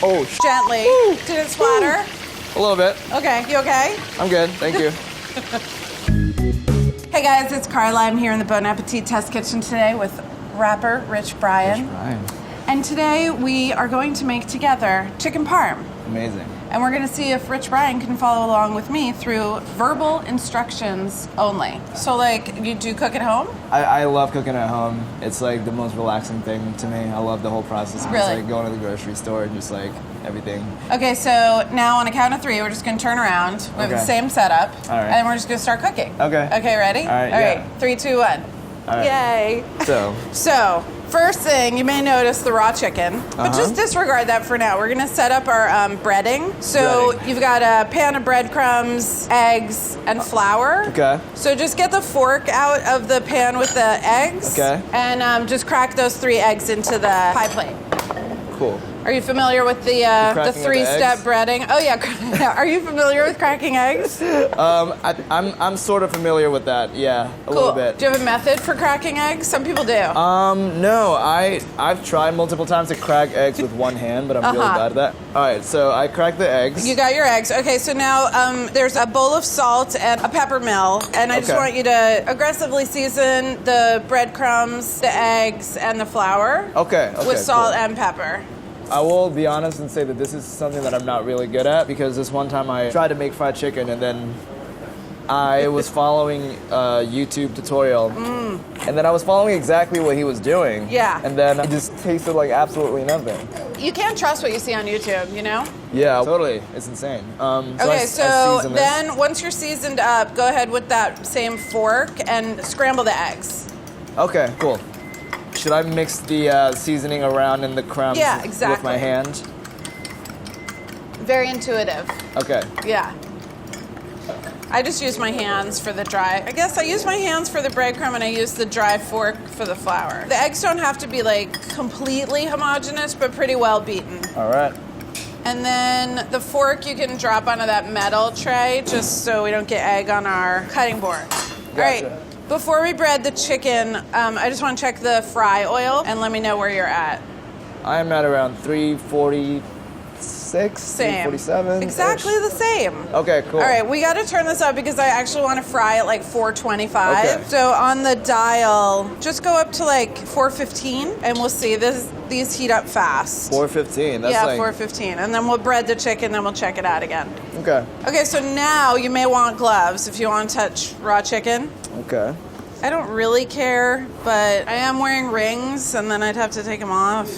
Oh, Gently. Woo. Did it splatter? A little bit. Okay, you okay? I'm good, thank you. Hey guys, it's Carla. I'm here in the Bon Appétit Test Kitchen today with rapper Rich Brian. And today we are going to make together chicken parm. Amazing. And we're going to see if Rich Brian can follow along with me through verbal instructions only. So like, you do cook at home? I love cooking at home. It's like the most relaxing thing to me. I love the whole process. It's Really? like going to the grocery store and just like everything. Okay, so now on a count of 3, we're just going to turn around. We have the same setup. All right. And we're just going to start cooking. Okay. Okay, ready? All right, All yeah. right, 3, 2, 1. All right. Yay. So, first thing, you may notice the raw chicken, but just disregard that for now. We're gonna set up our breading. So you've got a pan of breadcrumbs, eggs, and flour. Okay. So just get the fork out of the pan with the eggs. Okay. And just crack those 3 eggs into the pie plate. Cool. Are you familiar with the cracking of the 3-step eggs? breading? Oh yeah. Are you familiar with cracking eggs? I'm sort of familiar with that. Yeah, a little bit. Do you have a method for cracking eggs? Some people do. No, I've tried multiple times to crack eggs with one hand, but I'm really bad at that. All right, so I cracked the eggs. You got your eggs. Okay, so now there's a bowl of salt and a pepper mill, and I just want you to aggressively season the breadcrumbs, the eggs, and the flour. Okay. With salt and pepper. I will be honest and say that this is something that I'm not really good at, because this one time I tried to make fried chicken and then I was following a YouTube tutorial and then I was following exactly what he was doing. Yeah. And then it just tasted like absolutely nothing. You can't trust what you see on YouTube, you know? Yeah, totally. It's insane. I So then once you're seasoned up, go ahead with that same fork and scramble the eggs. Okay, cool. Should I mix the seasoning around in the crumbs with my hand? Very intuitive. Okay. Yeah. I just use my hands for the dry. I guess I use my hands for the breadcrumb and I use the dry fork for the flour. The eggs don't have to be like completely homogeneous, but pretty well beaten. All right. And then the fork you can drop onto that metal tray just so we don't get egg on our cutting board. Gotcha. All right. Before we bread the chicken, I just want to check the fry oil and let me know where you're at. I'm at around 346, Same. 347. Exactly the same. Okay, cool. All right, we got to turn this up because I actually want to fry at like 425. Okay. So on the dial, just go up to like 415 and we'll see. These heat up fast. 415. That's 415. And then we'll bread the chicken, then we'll check it out again. Okay. Okay, so now you may want gloves if you want to touch raw chicken. Okay. I don't really care, but I am wearing rings and then I'd have to take them off.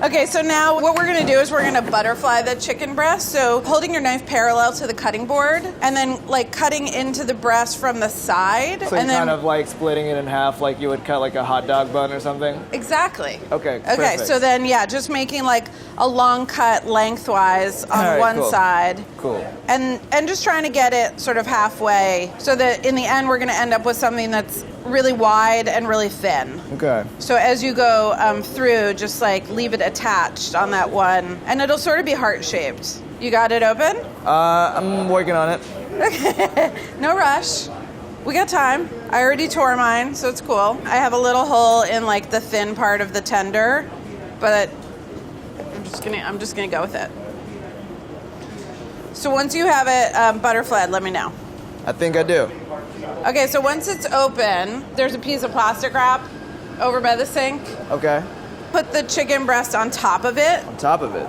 Okay, so now what we're going to do is we're going to butterfly the chicken breast. So holding your knife parallel to the cutting board and then like cutting into the breast from the side. So and you're kind of like splitting it in half like you would cut like a hot dog bun or something? Exactly. Okay, Okay, perfect. so then just making like a long cut lengthwise on one side. Cool. And just trying to get it sort of halfway so that in the end we're going to end up with something that's really wide and really thin. Okay. So as you go through, just like leave it attached on that one, and it'll sort of be heart-shaped. You got it open? I'm working on it. Okay. No rush. We got time. I already tore mine, so it's cool. I have a little hole in like the thin part of the tender, but I'm just gonna go with it. So once you have it butterflied, let me know. I think I do. Okay, so once it's open, there's a piece of plastic wrap over by the sink. Okay. Put the chicken breast on top of it. On top of it.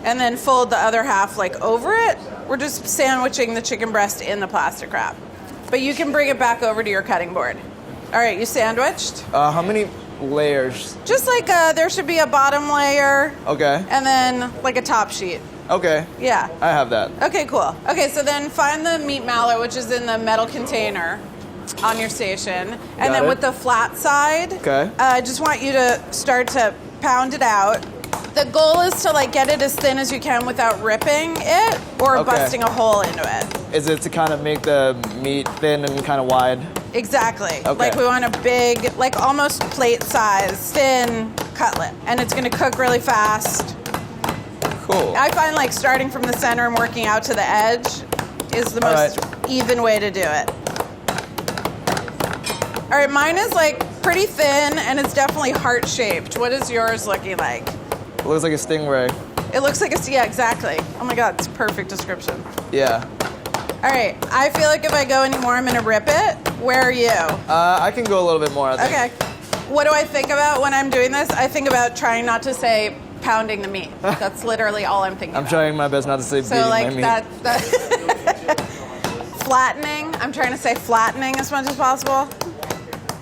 And then fold the other half like over it. We're just sandwiching the chicken breast in the plastic wrap. But you can bring it back over to your cutting board. All right, you sandwiched? How many layers? Just like there should be a bottom layer. Okay. And then like a top sheet. Okay. Yeah. I have that. Okay, cool. Okay, so then find the meat mallet, which is in the metal container on your station. And then with the flat side, I just want you to start to pound it out. The goal is to like get it as thin as you can without ripping it or busting a hole into it. Is it to kind of make the meat thin and kind of wide? Exactly. Like we want a big, like almost plate size, thin cutlet. And it's gonna cook really fast. Cool. I find like starting from the center and working out to the edge is the most even way to do it. All right, mine is like pretty thin and it's definitely heart-shaped. What is yours looking like? It looks like a stingray. It looks like yeah, exactly. Oh my God, it's a perfect description. Yeah. All right, I feel like if I go any more, I'm gonna rip it. Where are you? I can go a little bit more, I think. Okay. What do I think about when I'm doing this? I think about trying not to say pounding the meat. That's literally all I'm thinking about. trying my best not to say beating my meat. That flattening. I'm trying to say flattening as much as possible.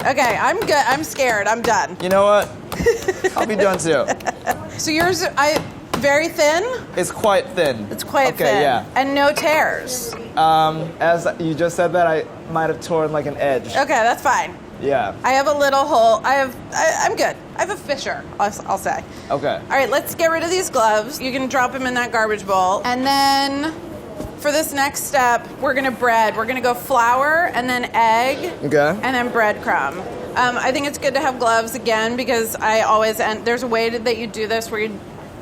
Okay, I'm good. I'm scared. I'm done. You know what? I'll be done too. So yours, very thin? It's quite thin. It's quite thin. Okay, yeah. And no tears. As you just said that, I might have torn like an edge. Okay, that's fine. Yeah. I have a little hole. I'm good. I have a fissure, I'll say. Okay. All right, let's get rid of these gloves. You can drop them in that garbage bowl. And then for this next step, we're gonna bread. We're gonna go flour and then egg. Okay. And then breadcrumb. I think it's good to have gloves again because there's a way that you do this where you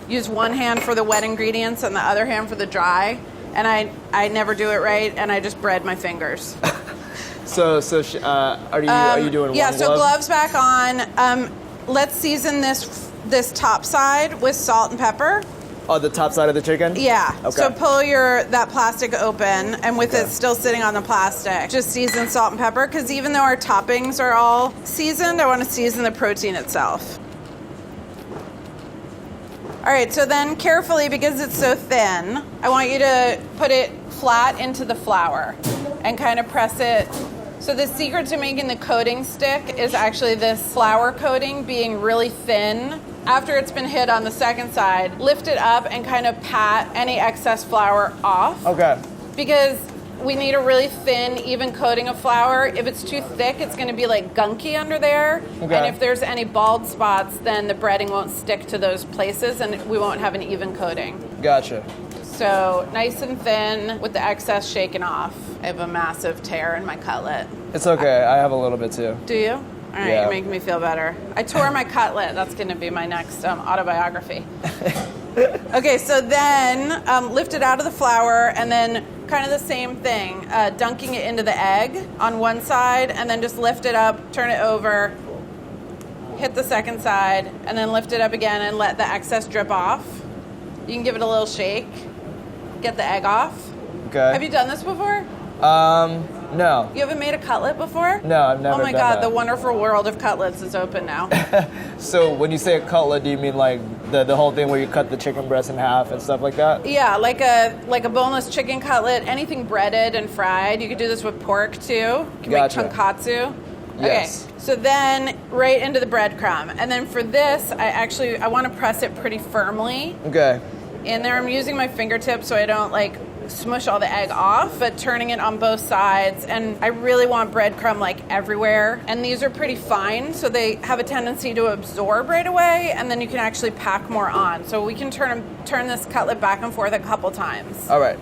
use one hand for the wet ingredients and the other hand for the dry. And I never do it right, and I just bread my fingers. So are you doing one glove? So gloves back on. Let's season this top side with salt and pepper. Oh, the top side of the chicken? Yeah. Okay. So pull that plastic open, and with it still sitting on the plastic, just season salt and pepper, because even though our toppings are all seasoned, I want to season the protein itself. All right, so then carefully, because it's so thin, I want you to put it flat into the flour and kind of press it. So the secret to making the coating stick is actually this flour coating being really thin. After it's been hit on the second side, lift it up and kind of pat any excess flour off. Okay. Because we need a really thin, even coating of flour. If it's too thick, it's going to be like gunky under there. Okay. And if there's any bald spots, then the breading won't stick to those places and we won't have an even coating. Gotcha. So nice and thin with the excess shaken off. I have a massive tear in my cutlet. It's okay. I have a little bit too. Do you? All right, You're making me feel better. I tore my cutlet. That's going to be my next autobiography. Okay, so then lift it out of the flour and then kind of the same thing, dunking it into the egg on one side and then just lift it up, turn it over, hit the second side, and then lift it up again and let the excess drip off. You can give it a little shake, get the egg off. Okay. Have you done this before? No. You haven't made a cutlet before? No, I've never done that. Oh my God, the wonderful world of cutlets is open now. So when you say a cutlet, do you mean like the whole thing where you cut the chicken breast in half and stuff like that? Yeah, like a boneless chicken cutlet, anything breaded and fried. You could do this with pork too. You can make tonkatsu. Yes. Okay, so then right into the breadcrumb. And then for this, I want to press it pretty firmly. Okay. In there, I'm using my fingertips so I don't like smush all the egg off, but turning it on both sides. And I really want breadcrumb like everywhere. And these are pretty fine, so they have a tendency to absorb right away, and then you can actually pack more on. So we can turn this cutlet back and forth a couple times. All right.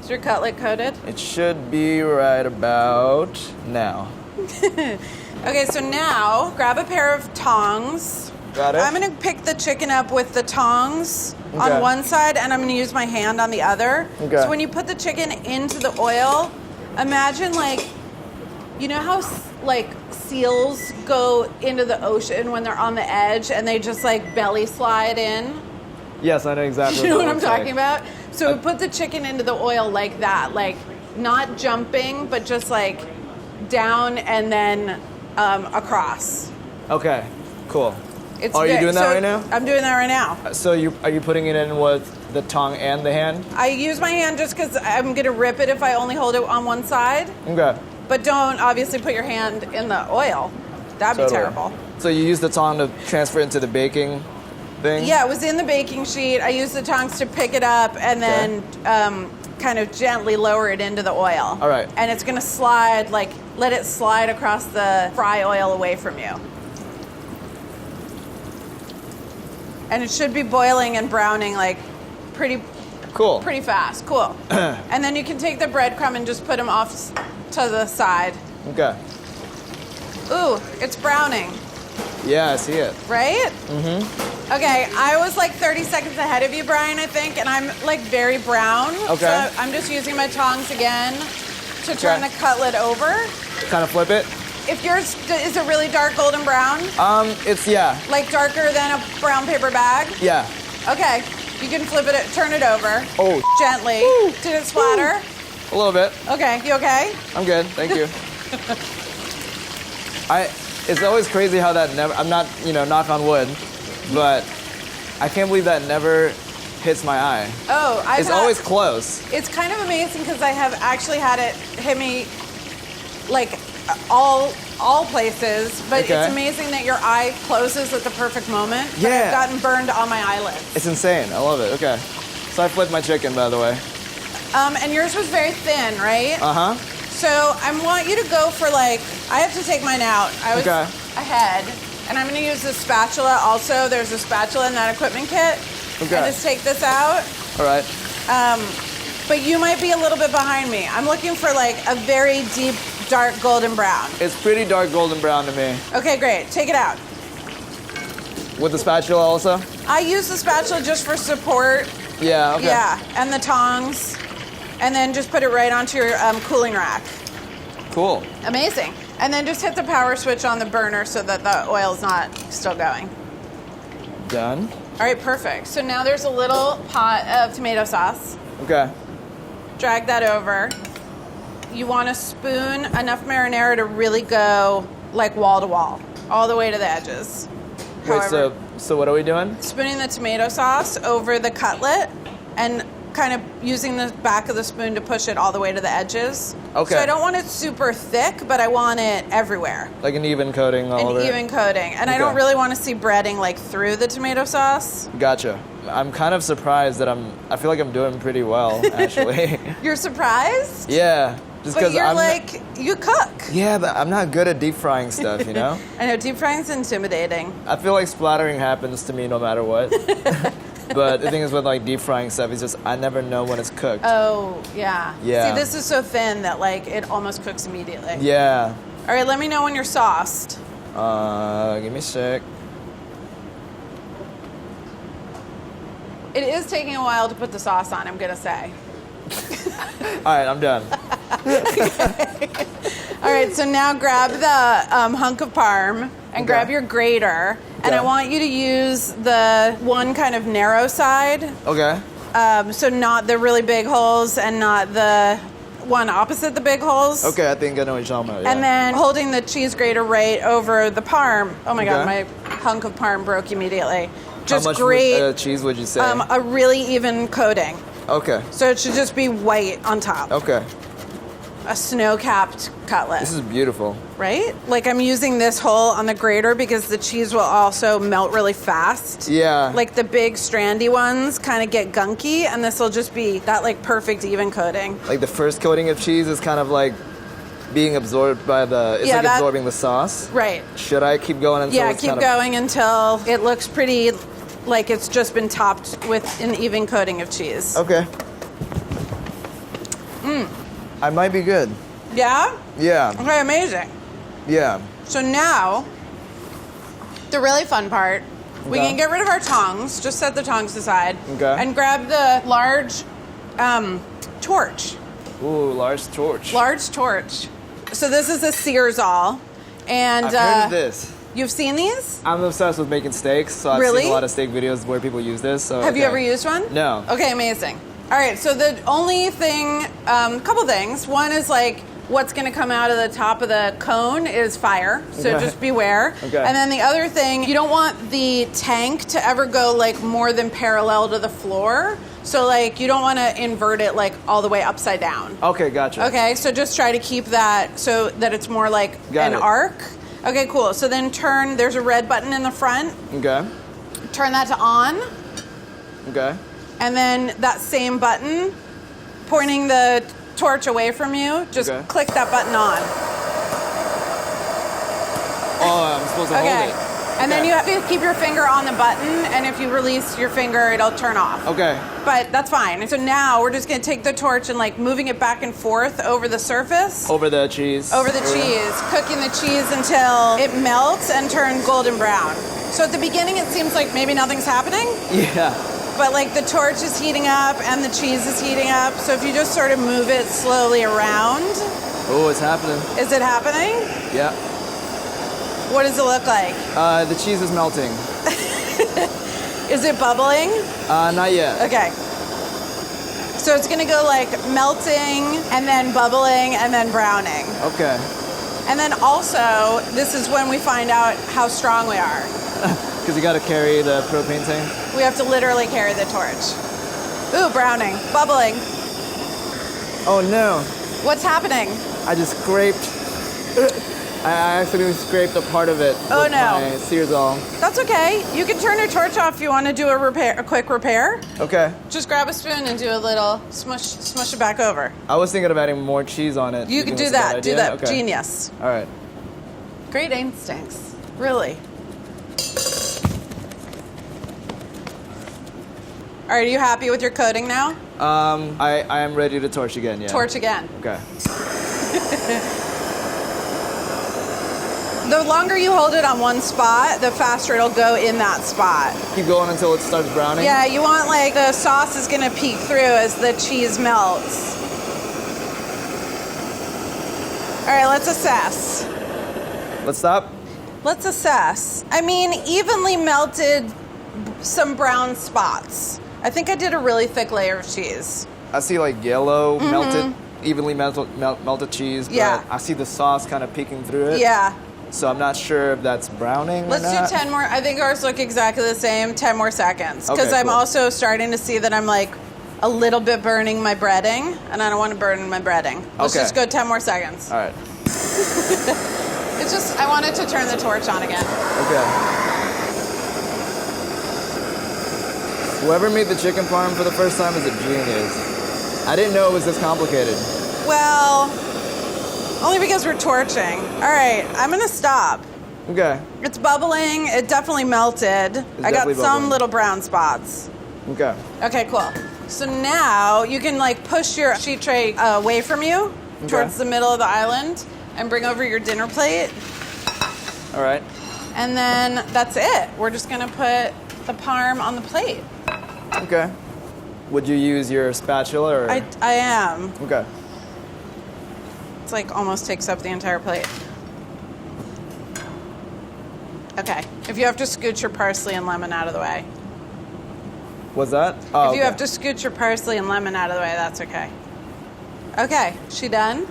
Is your cutlet coated? It should be right about now. Okay, so now grab a pair of tongs. Got it. I'm going to pick the chicken up with the tongs on one side, and I'm going to use my hand on the other. Okay. So when you put the chicken into the oil, imagine you know how seals go into the ocean when they're on the edge and they just belly slide in? Yes, I know exactly. You know what I'm talking about? So we put the chicken into the oil like that, not jumping, but just down and then across. Okay, cool. Are you doing that right now? I'm doing that right now. So are you putting it in with the tongue and the hand? I use my hand just because I'm going to rip it if I only hold it on one side. Okay. But don't obviously put your hand in the oil. That'd be terrible. So you use the tongue to transfer it into the baking thing? Yeah, it was in the baking sheet. I used the tongs to pick it up and then kind of gently lower it into the oil. All right. And it's going to slide, let it slide across the fry oil away from you. And it should be boiling and browning pretty fast. Cool. And then you can take the breadcrumb and just put them off to the side. Okay. Ooh, it's browning. Yeah, I see it. Right? Mm-hmm. Okay, I was 30 seconds ahead of you, Brian, I think, and I'm very brown. Okay. So I'm just using my tongs again to turn the cutlet over. Kind of flip it? If yours, is it really dark golden brown? It's, yeah. Darker than a brown paper bag? Yeah. Okay, you can flip it, turn it over. Oh. Gently. Woo. Did it splatter? A little bit. Okay, you okay? I'm good, thank you. It's always crazy how that never, I'm not, knock on wood, but I can't believe that never hits my eye. Oh, It's always close. It's kind of amazing because I have actually had it hit me like all places, but Okay. it's amazing that your eye closes at the perfect moment. But Yeah. I've gotten burned on my eyelids. It's insane, I love it, okay. So I flipped my chicken, by the way. And yours was very thin, right? Uh-huh. So I want you to go for I have to take mine out. I was ahead. And I'm gonna use this spatula also. There's a spatula in that equipment kit. Okay. And just take this out. All right. But you might be a little bit behind me. I'm looking for a very deep, dark golden brown. It's pretty dark golden brown to me. Okay, great. Take it out. With the spatula also? I use the spatula just for support. Yeah, okay. Yeah, and the tongs. And then just put it right onto your cooling rack. Cool. Amazing. And then just hit the power switch on the burner so that the oil's not still going. Done. All right, perfect. So now there's a little pot of tomato sauce. Okay. Drag that over. You want to spoon enough marinara to really go wall to wall, all the way to the edges. Wait, However, so what are we doing? spooning the tomato sauce over the cutlet and kind of using the back of the spoon to push it all the way to the edges. Okay. So I don't want it super thick, but I want it everywhere. Like an even coating all over An it? even coating. And I don't really want to see breading through the tomato sauce. Gotcha. I'm kind of surprised that I feel like I'm doing pretty well, actually. You're surprised? Yeah. Just But you're I'm you cook. Yeah, but I'm not good at deep frying stuff, I know, deep frying's intimidating. I feel like splattering happens to me no matter what. But the thing is with deep frying stuff, it's just I never know when it's cooked. Oh, yeah. Yeah. See, this is so thin that it almost cooks immediately. Yeah. All right, let me know when you're sauced. Give me a sec. It is taking a while to put the sauce on, I'm gonna say. All right, I'm done. All right, so now grab the hunk of parm and grab your grater. And I want you to use the one kind of narrow side. Okay. So not the really big holes and not the one opposite the big holes. Okay, I think I know what you're talking about. Yeah. And then holding the cheese grater right over the parm. Oh my God, my hunk of parm broke immediately. Just how much great cheese would you say? a really even coating. Okay. So it should just be white on top. Okay. A snow-capped cutlet. This is beautiful. Right? I'm using this hole on the grater because the cheese will also melt really fast. Yeah. The big strandy ones kind of get gunky, and this will just be that perfect even coating. The first coating of cheese is kind of being absorbed by it's absorbing the sauce. Right. Should I keep going until keep going until it looks pretty it's just been topped with an even coating of cheese. Okay. I might be good. Yeah? Yeah. Okay, amazing. Yeah. So now, the really fun part, we can get rid of our tongs, just set the tongs aside, and grab the large torch. Ooh, large torch. Large torch. So this is a Searsall. And I've heard of this. You've seen these? I'm obsessed with making steaks, so I've seen a lot of steak videos where people use this. So Have you ever used one? No. Okay, amazing. All right, so the only thing, couple things. One is what's going to come out of the top of the cone is fire, so just beware. Okay. And then the other thing, you don't want the tank to ever go more than parallel to the floor. So you don't want to invert it all the way upside down. Okay, gotcha. Okay, so just try to keep that so that it's more an arc. Okay, cool. So then there's a red button in the front. Okay. Turn that to on. Okay. And then that same button, pointing the torch away from you, just click that button on. Oh, I'm supposed to hold it. And then you have to keep your finger on the button, and if you release your finger, it'll turn off. Okay. But that's fine. And so now we're just going to take the torch and moving it back and forth over the surface. Over the cheese. Over the cheese. Cooking the cheese until it melts and turns golden brown. So at the beginning, it seems like maybe nothing's happening. Yeah. But the torch is heating up and the cheese is heating up. So if you just sort of move it slowly around. Oh, it's happening. Is it happening? Yeah. What does it look like? The cheese is melting. Is it bubbling? Not yet. Okay. So it's gonna go like melting and then bubbling and then browning. Okay. And then also, this is when we find out how strong we are. Because you gotta carry the propane tank? We have to literally carry the torch. Ooh, browning, bubbling. Oh no. What's happening? I just scraped. I accidentally scraped a part of it with my searzall. That's okay. You can turn your torch off if you want to do a quick repair. Okay. Just grab a spoon and do a little smush it back over. I was thinking of adding more cheese on it. You can do that. Do that. Okay. Genius. All right. Great instincts. Really. All right, are you happy with your coating now? I am ready to torch again, yeah. Torch again. Okay. The longer you hold it on one spot, the faster it'll go in that spot. Keep going until it starts browning? Yeah, you want like the sauce is gonna peek through as the cheese melts. All right, let's assess. Let's stop? Let's assess. I mean, evenly melted, some brown spots. I think I did a really thick layer of cheese. I see like yellow melted, evenly melted cheese, but yeah. I see the sauce kind of peeking through it. Yeah. So I'm not sure if that's browning Let's or not. do 10 more. I think ours look exactly the same. 10 more seconds. Because I'm also starting to see that I'm like a little bit burning my breading, and I don't want to burn my breading. Let's just go 10 more seconds. All right. It's just, I wanted to turn the torch on again. Okay. Whoever made the chicken parm for the first time is a genius. I didn't know it was this complicated. Well, only because we're torching. All right, I'm gonna stop. Okay. It's bubbling. It definitely melted. I got some little brown spots. Okay. Okay, cool. So now you can like push your sheet tray away from you towards the middle of the island and bring over your dinner plate. All right. And then that's it. We're just gonna put the parm on the plate. Okay. Would you use your spatula or? I am. Okay. It's like almost takes up the entire plate. Okay. If you have to scooch your parsley and lemon out of the way. What's that? Oh, if you have to scooch your parsley and lemon out of the way, that's okay. Okay. She done?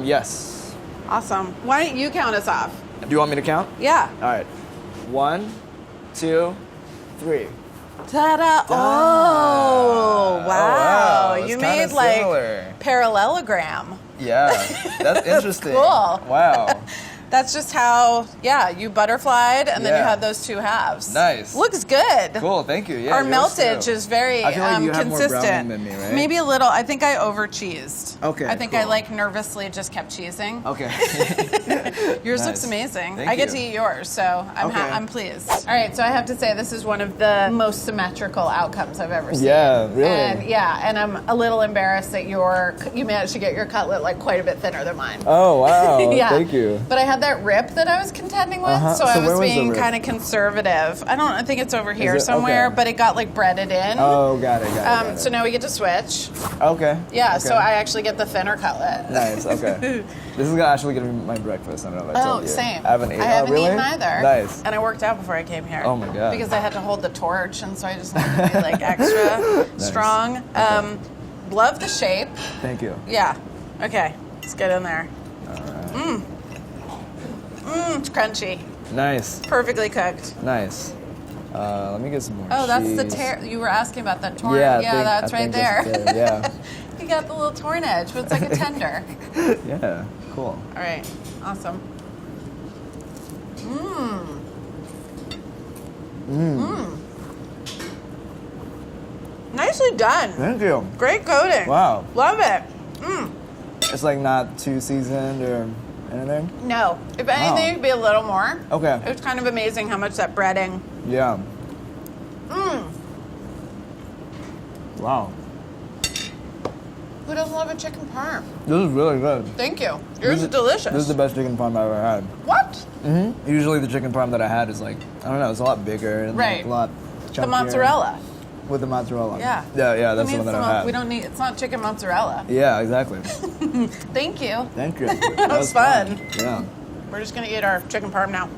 Yes. Awesome. Why don't you count us off? Do you want me to count? Yeah. All right. 1, 2, 3. Ta-da! Oh, wow. You made like similar. Parallelogram. Yeah, that's interesting. Cool. Wow. That's just how, you butterflied and then you had those two halves. Nice. Looks good. Cool, thank you. Yeah, Our meltage is very I feel like you consistent. have more browning than me, right? Maybe a little. I think I over cheesed. Okay. I think I like nervously just kept cheesing. Okay. Yours looks amazing. Thank I get you. to eat yours, so I'm pleased. All right, so I have to say this is one of the most symmetrical outcomes I've ever seen. Yeah, really. And I'm a little embarrassed that you managed to get your cutlet like quite a bit thinner than mine. Oh, wow. Yeah. Thank you. But I had that rip that I was contending with, so I was being kind of conservative. I think it's over here somewhere, but it got like breaded in. Oh, got it. So now we get to switch. Okay. Yeah, okay. so I actually get the thinner cutlet. Nice, okay. This is actually going to be my breakfast. I don't know if I told you. Same. I haven't eaten. I haven't really? eaten either. Nice. And I worked out before I came here. Oh my God. Because I had to hold the torch, and so I just wanted to be like extra strong. Okay. Love the shape. Thank you. Yeah. Okay. Let's get in there. All right. It's crunchy. Nice. Perfectly cooked. Nice. Let me get some more cheese. That's the you were asking about that torn. Yeah, that's right there. Yeah. You got the little torn edge, but it's like a tender. Yeah, cool. All right, awesome. Nicely done. Thank you. Great coating. Wow. Love it. It's like not too seasoned or anything? No. If anything, it'd be a little more. Okay. It was kind of amazing how much that breading. Yeah. Wow. Who doesn't love a chicken parm? This is really good. Thank you. Yours is delicious. This is the best chicken parm I've ever had. What? Mm-hmm. Usually the chicken parm that I had is like, I don't know, it's a lot bigger and like a lot chunkier. The mozzarella. With the mozzarella. Yeah. Yeah, that's the one that I've had. We don't need, it's not chicken mozzarella. Yeah, exactly. Thank you. Thank you. That was fun. Yeah. We're just going to eat our chicken parm now.